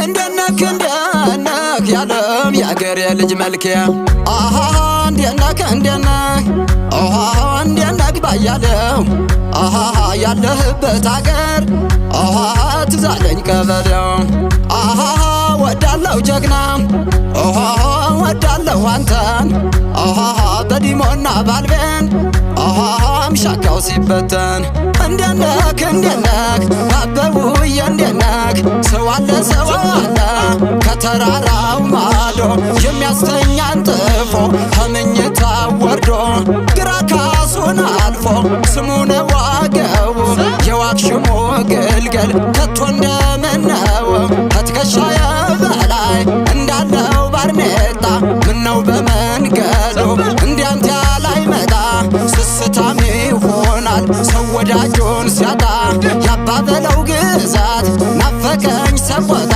እንደነክ ያለም ያገሬ ልጅ መልኬ አሃ እንደነክ አሃ እንደነክ ባያለው አሃ ያለህበት አገር አሃ ትዛለኝ ቀበሌው አሃ ወዳለው ጀግና አሃ ወዳለው አንተን አሃ በዲሞና ባልቤን አሃ ምሻካው ሲበተን እንደነክ አበቡዬ እንደነክ ሰው አለ ከተራራው ማዶ የሚያስተኛን ጥፎ ከምኝታ ወርዶ ግራ ካሱን አልፎ ስሙን ዋገው የዋክሽሙ ግልገል ከቶ እንደምነው ከትከሻዬ በላይ እንዳለው ባርኔጣ ምነው በመንገዱ እንዲያንተ ላይ መጣ ስስታም ይሆናል ሰው ወዳጁን ሲያጣ ያባበለው ግዛት ናፈቀኝ ሰቆጣ